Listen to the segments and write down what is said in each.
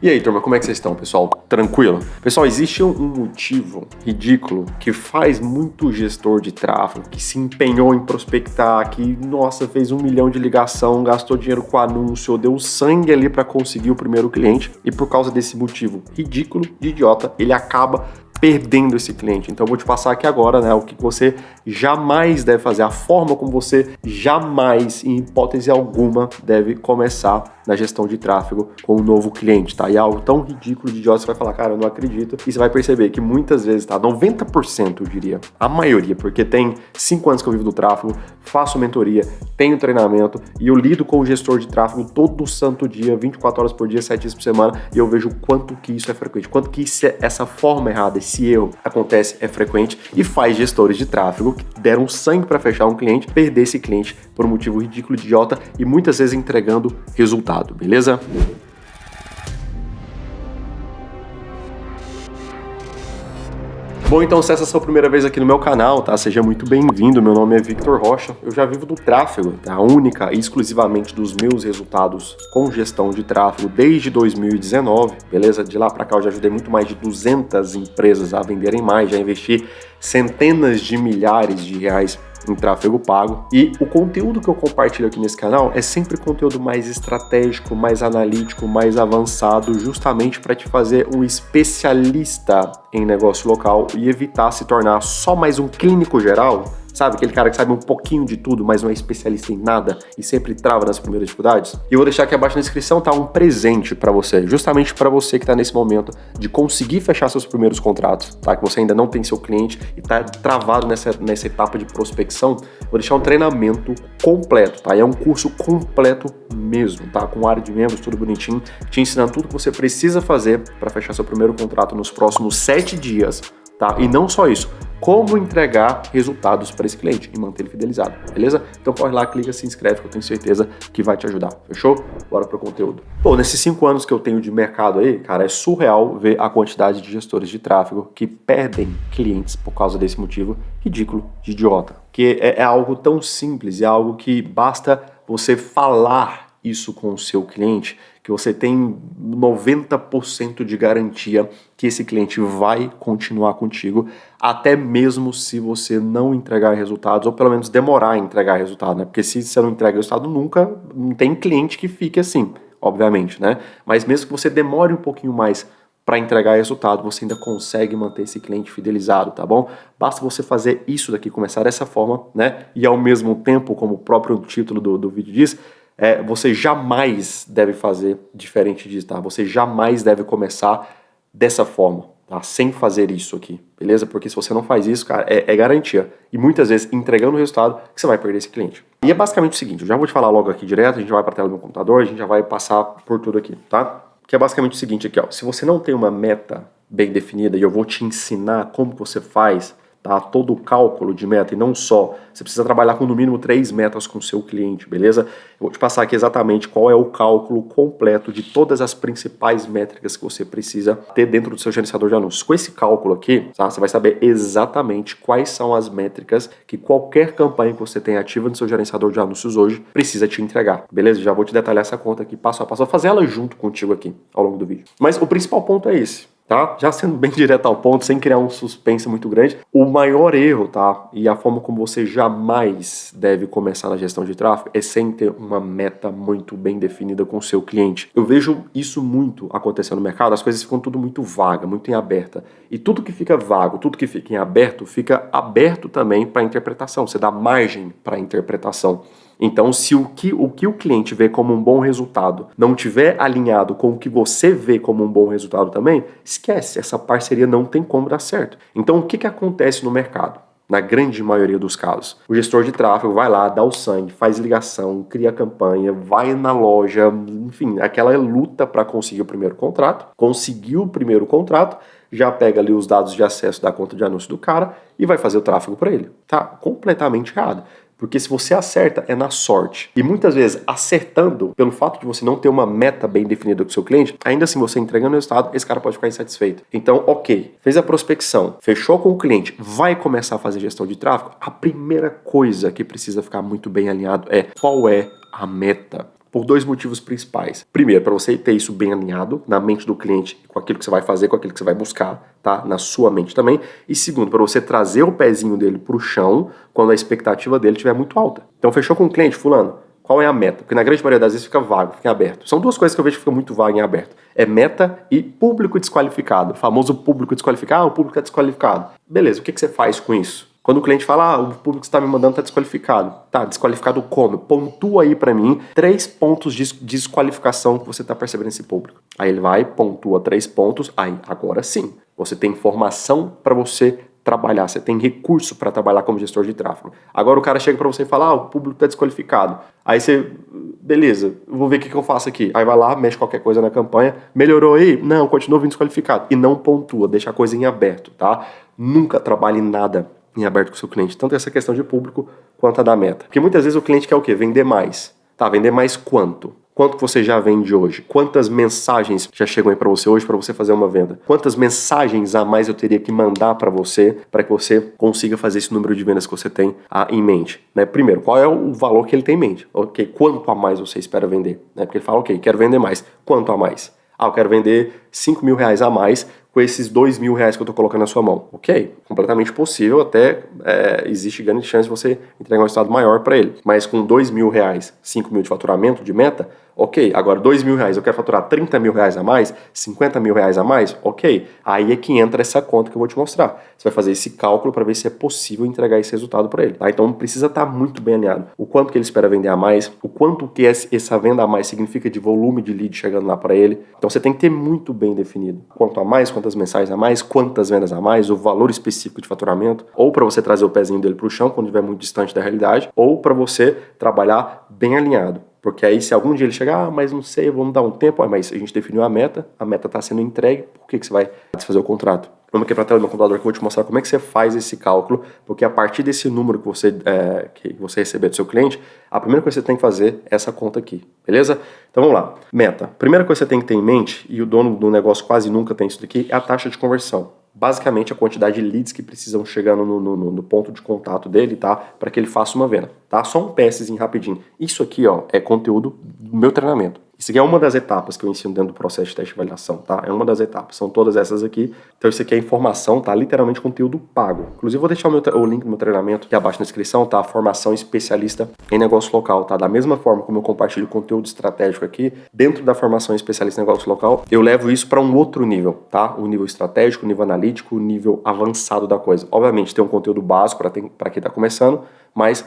E aí, turma, como é que vocês estão, pessoal? Tranquilo? Pessoal, existe um motivo ridículo que faz muito gestor de tráfego que se empenhou em prospectar, que, nossa, fez 1 milhão de ligação, gastou dinheiro com anúncio, deu sangue ali para conseguir o primeiro cliente e por causa desse motivo ridículo, de idiota, ele acaba perdendo esse cliente. Então eu vou te passar aqui agora, né, o que você jamais deve fazer, a forma como você jamais, em hipótese alguma, deve começar na gestão de tráfego com um novo cliente, tá? E é algo tão ridículo de idiota, você vai falar, cara, eu não acredito. E você vai perceber que muitas vezes, tá? 90% eu diria, a maioria, porque tem 5 anos que eu vivo do tráfego, faço mentoria, tenho treinamento e eu lido com o gestor de tráfego todo santo dia, 24 horas por dia, 7 dias por semana, e eu vejo quanto que isso é frequente, quanto que essa forma errada, esse erro acontece, é frequente e faz gestores de tráfego que deram sangue para fechar um cliente, perder esse cliente por um motivo ridículo, idiota e muitas vezes entregando resultado, beleza? Bom, então se essa é a sua primeira vez aqui no meu canal, tá? Seja muito bem-vindo, meu nome é Victor Rocha, eu já vivo do tráfego, tá? Única e exclusivamente dos meus resultados com gestão de tráfego desde 2019, beleza? De lá pra cá eu já ajudei muito mais de 200 empresas a venderem mais, já investi centenas de milhares de reais em tráfego pago e o conteúdo que eu compartilho aqui nesse canal é sempre conteúdo mais estratégico, mais analítico, mais avançado, justamente para te fazer um especialista em negócio local e evitar se tornar só mais um clínico geral. Sabe, aquele cara que sabe um pouquinho de tudo, mas não é especialista em nada e sempre trava nas primeiras dificuldades? E eu vou deixar aqui abaixo na descrição, tá? Um presente para você, justamente para você que tá nesse momento de conseguir fechar seus primeiros contratos, tá? Que você ainda não tem seu cliente e tá travado nessa etapa de prospecção. Vou deixar um treinamento completo, tá? E é um curso completo mesmo, tá? Com área de membros, tudo bonitinho, te ensinando tudo que você precisa fazer para fechar seu primeiro contrato nos próximos 7 dias, tá? E não só isso, como entregar resultados para esse cliente e manter ele fidelizado, beleza? Então corre lá, clica, se inscreve que eu tenho certeza que vai te ajudar, fechou? Bora pro conteúdo. Bom, nesses 5 anos que eu tenho de mercado aí, cara, é surreal ver a quantidade de gestores de tráfego que perdem clientes por causa desse motivo ridículo de idiota. Que é algo tão simples, é algo que basta você falar isso com o seu cliente, que você tem 90% de garantia que esse cliente vai continuar contigo, até mesmo se você não entregar resultados, ou pelo menos demorar a entregar resultado, né? Porque se você não entrega resultado, não tem cliente que fique assim, obviamente, né? Mas mesmo que você demore um pouquinho mais para entregar resultado, você ainda consegue manter esse cliente fidelizado, tá bom? Basta você fazer isso daqui, começar dessa forma, né? E ao mesmo tempo, como o próprio título do vídeo diz, você jamais deve fazer diferente disso, tá? Você jamais deve começar dessa forma, tá? Sem fazer isso aqui, beleza? Porque se você não faz isso, cara, é garantia. E muitas vezes entregando o resultado que você vai perder esse cliente. E é basicamente o seguinte, eu já vou te falar logo aqui direto, a gente vai para a tela do meu computador, a gente já vai passar por tudo aqui, tá? Que é basicamente o seguinte aqui, ó. Se você não tem uma meta bem definida e eu vou te ensinar como você faz, tá? Todo o cálculo de meta e não só. Você precisa trabalhar com no mínimo 3 metas com o seu cliente, beleza? Eu vou te passar aqui exatamente qual é o cálculo completo de todas as principais métricas que você precisa ter dentro do seu gerenciador de anúncios. Com esse cálculo aqui, tá? Você vai saber exatamente quais são as métricas que qualquer campanha que você tem ativa no seu gerenciador de anúncios hoje precisa te entregar, beleza? Já vou te detalhar essa conta aqui passo a passo. Vou fazer ela junto contigo aqui ao longo do vídeo. Mas o principal ponto é esse. Tá? Já sendo bem direto ao ponto, sem criar um suspense muito grande, o maior erro, tá? E a forma como você jamais deve começar na gestão de tráfego é sem ter uma meta muito bem definida com o seu cliente. Eu vejo isso muito acontecendo no mercado, as coisas ficam tudo muito vaga, muito em aberta. E tudo que fica vago, tudo que fica em aberto, fica aberto também para interpretação, você dá margem para interpretação. Então, se o que o cliente vê como um bom resultado não tiver alinhado com o que você vê como um bom resultado também, esquece, essa parceria não tem como dar certo. Então, o que acontece no mercado? Na grande maioria dos casos, o gestor de tráfego vai lá, dá o sangue, faz ligação, cria campanha, vai na loja, enfim, aquela luta para conseguir o primeiro contrato, conseguiu o primeiro contrato, já pega ali os dados de acesso da conta de anúncio do cara e vai fazer o tráfego para ele. Tá completamente errado. Porque se você acerta, é na sorte. E muitas vezes, acertando, pelo fato de você não ter uma meta bem definida com o seu cliente, ainda assim você entregando o resultado, esse cara pode ficar insatisfeito. Então, ok, fez a prospecção, fechou com o cliente, vai começar a fazer gestão de tráfego, a primeira coisa que precisa ficar muito bem alinhado é qual é a meta. por dois motivos principais. Primeiro, para você ter isso bem alinhado na mente do cliente, com aquilo que você vai fazer, com aquilo que você vai buscar, tá? Na sua mente também. E segundo, para você trazer o pezinho dele pro chão quando a expectativa dele estiver muito alta. Então, fechou com o cliente, fulano? Qual é a meta? Porque na grande maioria das vezes fica vago, fica em aberto. São duas coisas que eu vejo que fica muito vago em aberto. É meta e público desqualificado. O famoso público desqualificado, o público é desqualificado. Beleza, o que você faz com isso? Quando o cliente fala, o público que você está me mandando está desqualificado. Tá, desqualificado como? Pontua aí para mim 3 pontos de desqualificação que você está percebendo nesse público. Aí ele vai, pontua 3 pontos, aí agora sim, você tem informação para você trabalhar, você tem recurso para trabalhar como gestor de tráfego. Agora o cara chega para você e fala, o público está desqualificado. Aí você, beleza, vou ver o que eu faço aqui. Aí vai lá, mexe qualquer coisa na campanha, melhorou aí? Não, continua vindo desqualificado. E não pontua, deixa a coisa em aberto, tá? Nunca trabalhe nada em aberto com o seu cliente, tanto essa questão de público quanto a da meta. Porque muitas vezes o cliente quer o quê? Vender mais. Tá, vender mais quanto? Quanto que você já vende hoje? Quantas mensagens já chegam aí para você hoje para você fazer uma venda? Quantas mensagens a mais eu teria que mandar para que você consiga fazer esse número de vendas que você tem em mente? Né? Primeiro, qual é o valor que ele tem em mente? Ok, quanto a mais você espera vender? Né? Porque ele fala, ok, quero vender mais. Quanto a mais? Eu quero vender 5 mil reais a mais com esses 2 mil reais que eu estou colocando na sua mão. Ok, completamente possível, até existe grande chance de você entregar um resultado maior para ele. Mas com 2 mil reais, 5 mil de faturamento, de meta, ok. Agora 2 mil reais, eu quero faturar 30 mil reais a mais, 50 mil reais a mais, ok. Aí é que entra essa conta que eu vou te mostrar. Você vai fazer esse cálculo para ver se é possível entregar esse resultado para ele. Tá? Então precisa estar muito bem alinhado. O quanto que ele espera vender a mais, o quanto que essa venda a mais significa de volume de lead chegando lá para ele. Então você tem que ter muito bem definido. Quanto a mais, quantas mensagens a mais, quantas vendas a mais, o valor específico de faturamento, ou para você trazer o pezinho dele para o chão quando estiver muito distante da realidade, ou para você trabalhar bem alinhado. Porque aí se algum dia ele chegar, mas não sei, vamos dar um tempo, mas a gente definiu a meta está sendo entregue, por que você vai desfazer o contrato? Vamos aqui para a tela do meu computador que eu vou te mostrar como é que você faz esse cálculo, porque a partir desse número que você receber do seu cliente, a primeira coisa que você tem que fazer é essa conta aqui, beleza? Então vamos lá. Meta. Primeira coisa que você tem que ter em mente, e o dono do negócio quase nunca tem isso daqui, é a taxa de conversão. Basicamente a quantidade de leads que precisam chegar no ponto de contato dele, tá? Para que ele faça uma venda, tá? Só um PSzinho rapidinho. Isso aqui, ó, é conteúdo do meu treinamento. Isso aqui é uma das etapas que eu ensino dentro do processo de teste e validação, tá? É uma das etapas, são todas essas aqui. Então isso aqui é informação, tá? Literalmente conteúdo pago. Inclusive vou deixar o link do meu treinamento aqui abaixo na descrição, tá? Formação especialista em negócio local, tá? Da mesma forma como eu compartilho conteúdo estratégico aqui, dentro da formação especialista em negócio local, eu levo isso para um outro nível, tá? O nível estratégico, o nível analítico, o nível avançado da coisa. Obviamente tem um conteúdo básico para quem está começando, mas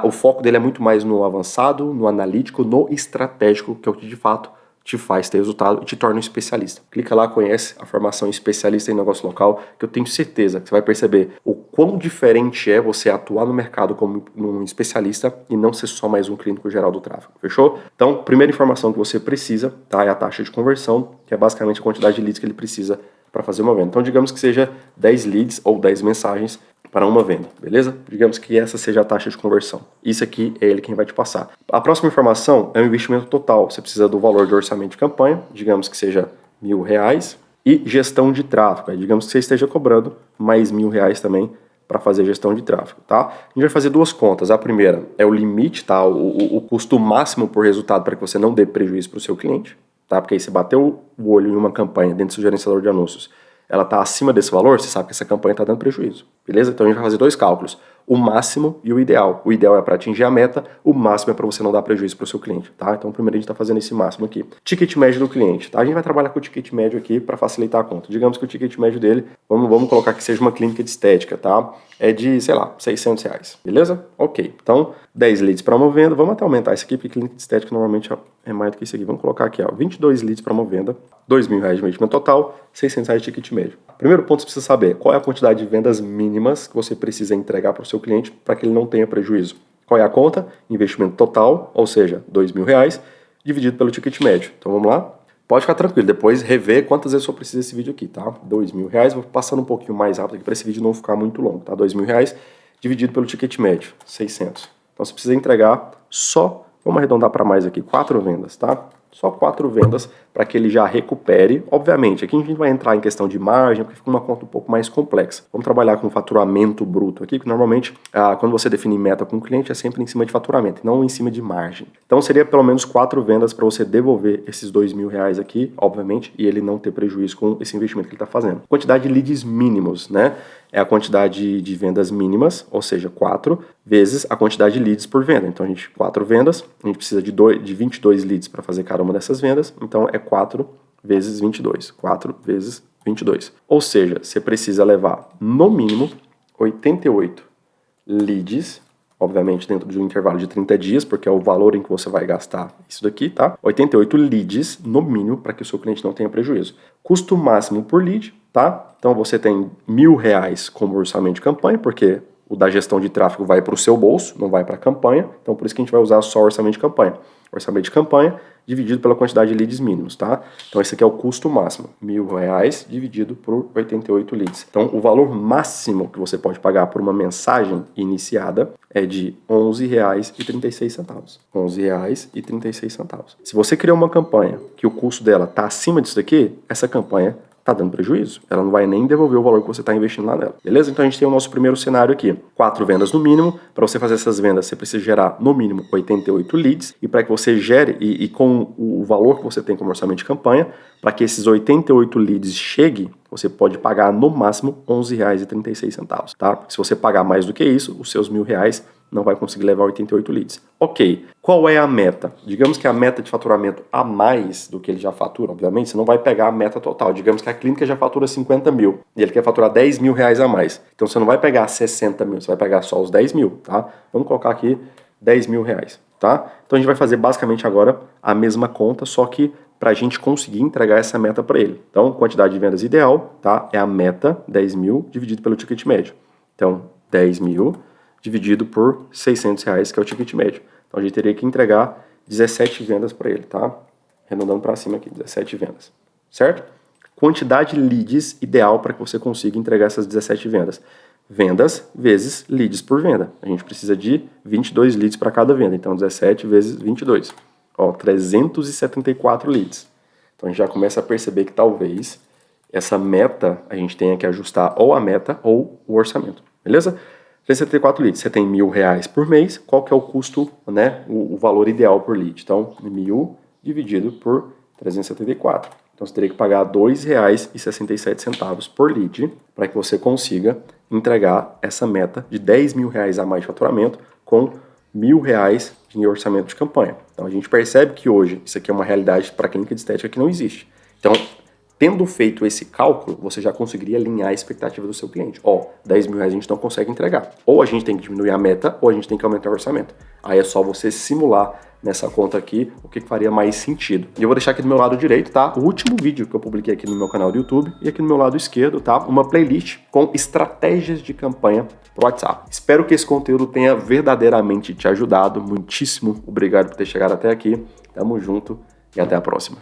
o foco dele é muito mais no avançado, no analítico, no estratégico, que é o que de fato te faz ter resultado e te torna um especialista. Clica lá, conhece a formação especialista em negócio local, que eu tenho certeza que você vai perceber o quão diferente é você atuar no mercado como um especialista e não ser só mais um clínico geral do tráfego. Fechou? Então, primeira informação que você precisa, tá, é a taxa de conversão, que é basicamente a quantidade de leads que ele precisa para fazer uma venda. Então, digamos que seja 10 leads ou 10 mensagens para uma venda, beleza? Digamos que essa seja a taxa de conversão. Isso aqui é ele quem vai te passar. A próxima informação é o investimento total. Você precisa do valor de orçamento de campanha, digamos que seja R$1.000, e gestão de tráfego. Digamos que você esteja cobrando mais R$1.000 também para fazer gestão de tráfego, tá? A gente vai fazer duas contas. A primeira é o limite, tá? O custo máximo por resultado para que você não dê prejuízo para o seu cliente, tá? Porque aí você bateu o olho em uma campanha dentro do seu gerenciador de anúncios, ela está acima desse valor, você sabe que essa campanha está dando prejuízo, beleza? Então a gente vai fazer dois cálculos, o máximo e o ideal. O ideal é para atingir a meta, o máximo é para você não dar prejuízo para o seu cliente, tá? Então primeiro a gente está fazendo esse máximo aqui. Ticket médio do cliente, tá? A gente vai trabalhar com o ticket médio aqui para facilitar a conta. Digamos que o ticket médio dele, vamos colocar que seja uma clínica de estética, tá? É de, sei lá, R$600, beleza? Ok, então 10 leads para uma venda, vamos até aumentar isso aqui, porque clínica de estética normalmente é mais do que isso aqui. Vamos colocar aqui, ó, 22 leads para uma venda, R$2.000 de investimento total, R$600 de ticket médio. Primeiro ponto, você precisa saber qual é a quantidade de vendas mínimas que você precisa entregar para o seu cliente para que ele não tenha prejuízo. Qual é a conta? Investimento total, ou seja, R$2.000, dividido pelo ticket médio. Então vamos lá? Pode ficar tranquilo, depois rever quantas vezes eu preciso desse vídeo aqui, tá? R$2.000, vou passando um pouquinho mais rápido aqui para esse vídeo não ficar muito longo, tá? R$2.000 dividido pelo ticket médio, 600. Então você precisa entregar só, vamos arredondar para mais aqui, 4 vendas, tá? Só 4 vendas para que ele já recupere. Obviamente, aqui a gente vai entrar em questão de margem, porque fica uma conta um pouco mais complexa. Vamos trabalhar com faturamento bruto aqui, que normalmente, quando você define meta com o cliente, é sempre em cima de faturamento, não em cima de margem. Então, seria pelo menos 4 vendas para você devolver esses R$2.000 aqui, obviamente, e ele não ter prejuízo com esse investimento que ele está fazendo. Quantidade de leads mínimos, né? É a quantidade de vendas mínimas, ou seja, 4 vezes a quantidade de leads por venda. Então, 4 vendas, a gente precisa de 22 leads para fazer cada uma dessas vendas, então é 4 vezes 22. 4 vezes 22. Ou seja, você precisa levar, no mínimo, 88 leads, obviamente dentro de um intervalo de 30 dias, porque é o valor em que você vai gastar isso daqui, tá? 88 leads, no mínimo, para que o seu cliente não tenha prejuízo. Custo máximo por lead, tá? Então você tem R$1.000 como orçamento de campanha, porque o da gestão de tráfego vai para o seu bolso, não vai para a campanha, então por isso que a gente vai usar só orçamento de campanha. Orçamento de campanha dividido pela quantidade de leads mínimos, tá? Então esse aqui é o custo máximo, R$1.000 dividido por 88 leads. Então o valor máximo que você pode pagar por uma mensagem iniciada é de R$11,36. R$11,36. Se você criar uma campanha que o custo dela está acima disso daqui, essa campanha tá dando prejuízo. Ela não vai nem devolver o valor que você está investindo lá nela. Beleza? Então a gente tem o nosso primeiro cenário aqui. 4 vendas no mínimo. Para você fazer essas vendas, você precisa gerar no mínimo 88 leads. E para que você gere, e com o valor que você tem como orçamento de campanha, para que esses 88 leads cheguem, você pode pagar no máximo R$11,36, tá? Porque se você pagar mais do que isso, os seus R$1.000 não vai conseguir levar 88 leads. Ok, qual é a meta? Digamos que a meta de faturamento a mais do que ele já fatura, obviamente, você não vai pegar a meta total. Digamos que a clínica já fatura 50 mil e ele quer faturar R$10.000 a mais. Então você não vai pegar 60 mil, você vai pegar só os 10 mil, tá? Vamos colocar aqui R$10.000, tá? Então a gente vai fazer basicamente agora a mesma conta, só que para a gente conseguir entregar essa meta para ele. Então, quantidade de vendas ideal, tá? É a meta 10 mil dividido pelo ticket médio. Então, 10 mil dividido por R$600, que é o ticket médio. Então, a gente teria que entregar 17 vendas para ele, tá? Arredondando para cima aqui, 17 vendas, certo? Quantidade de leads ideal para que você consiga entregar essas 17 vendas. Vendas vezes leads por venda. A gente precisa de 22 leads para cada venda. Então, 17 vezes 22. Ó, 374 leads. Então, a gente já começa a perceber que talvez essa meta a gente tenha que ajustar ou a meta ou o orçamento. Beleza? 374 leads. Você tem R$1.000 por mês. Qual que é o custo, né? O valor ideal por lead. Então, 1.000 dividido por 374. Então, você teria que pagar R$2,67 por lead para que você consiga entregar essa meta de R$10.000 a mais de faturamento com R$1.000 em orçamento de campanha. Então, a gente percebe que hoje isso aqui é uma realidade para a clínica de estética que não existe. Então, tendo feito esse cálculo, você já conseguiria alinhar a expectativa do seu cliente. Ó, R$10.000 a gente não consegue entregar. Ou a gente tem que diminuir a meta, ou a gente tem que aumentar o orçamento. Aí é só você simular nessa conta aqui o que faria mais sentido. E eu vou deixar aqui do meu lado direito, tá? O último vídeo que eu publiquei aqui no meu canal do YouTube e aqui no meu lado esquerdo, tá? Uma playlist com estratégias de campanha pro WhatsApp. Espero que esse conteúdo tenha verdadeiramente te ajudado. Muitíssimo obrigado por ter chegado até aqui. Tamo junto e até a próxima.